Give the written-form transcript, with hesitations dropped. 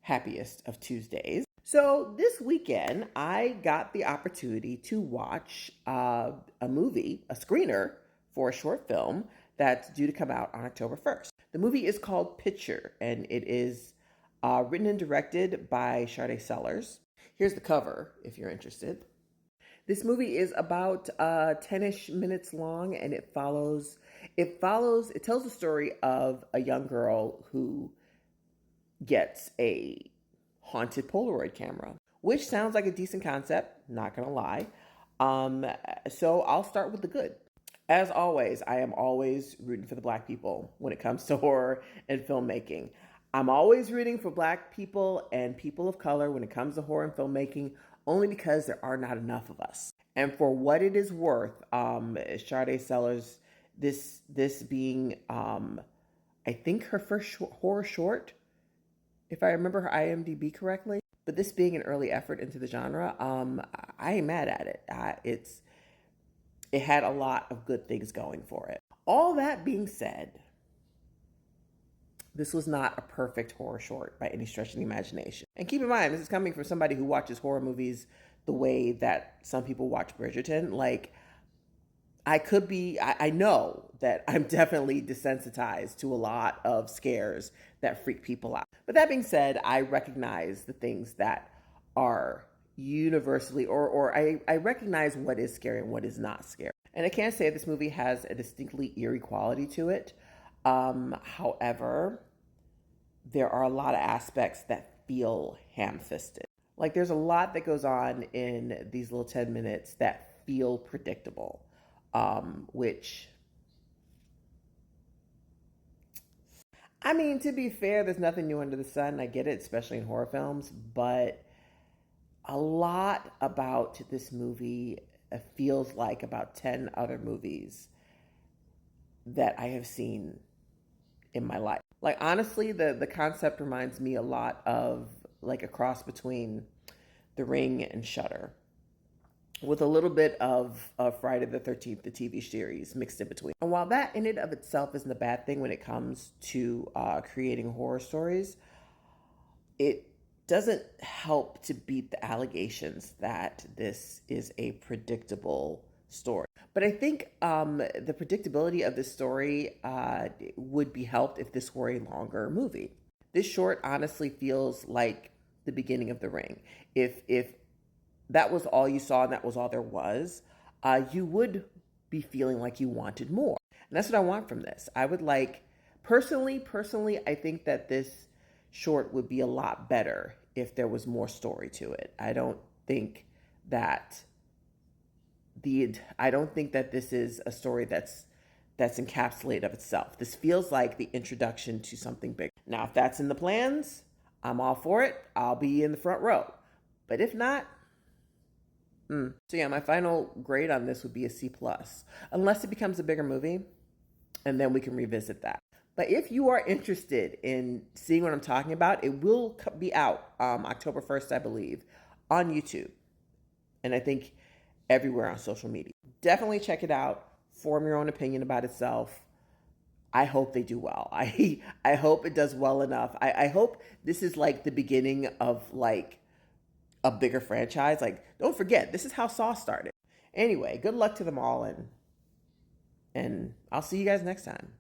happiest of Tuesdays. So this weekend, I got the opportunity to watch a movie, a screener for a short film that's due to come out on October 1st. The movie is called Picture, and it is written and directed by Sade Sellers. Here's the cover if you're interested. This movie is about 10-ish minutes long, and it tells the story of a young girl who gets a haunted Polaroid camera, which sounds like a decent concept, not gonna lie. So I'll start with the good. As always, I am always rooting for the Black people when it comes to horror and filmmaking. I'm always rooting for Black people and people of color when it comes to horror and filmmaking, only because there are not enough of us. And for what it is worth, Sade Sellers, this being, I think her first horror short, if I remember her IMDb correctly, but this being an early effort into the genre, I ain't mad at it. It had a lot of good things going for it. All that being said, this was not a perfect horror short by any stretch of the imagination. And keep in mind, this is coming from somebody who watches horror movies the way that some people watch Bridgerton. Like, I know that I'm definitely desensitized to a lot of scares that freak people out. But that being said, I recognize the things that are universally, or I recognize what is scary and what is not scary. And I can't say this movie has a distinctly eerie quality to it. However, there are a lot of aspects that feel ham-fisted. Like, there's a lot that goes on in these little 10 minutes that feel predictable, which, I mean, to be fair, there's nothing new under the sun. I get it, especially in horror films, but a lot about this movie feels like about 10 other movies that I have seen in my life. Like, honestly, the concept reminds me a lot of like a cross between The Ring and Shudder, with a little bit of Friday the 13th, the TV series, mixed in between. And while that in and of itself isn't a bad thing when it comes to creating horror stories, it doesn't help to beat the allegations that this is a predictable story. But I think the predictability of this story would be helped if this were a longer movie. This short honestly feels like the beginning of The Ring. If that was all you saw and that was all there was, you would be feeling like you wanted more. And that's what I want from this. I would like, personally, I think that this short would be a lot better if there was more story to it. I don't think that this is a story that's encapsulated of itself. This feels like the introduction to something big. Now, if that's in the plans, I'm all for it. I'll be in the front row. But if not, so yeah, my final grade on this would be a C+, unless it becomes a bigger movie, and then we can revisit that. But if you are interested in seeing what I'm talking about, it will be out October 1st, I believe, on YouTube, and I think everywhere on social media. Definitely check it out. Form your own opinion about itself. I hope they do well. I hope it does well enough. I hope this is like the beginning of like a bigger franchise. Like, don't forget, this is how Saw started. Anyway, good luck to them all, and I'll see you guys next time.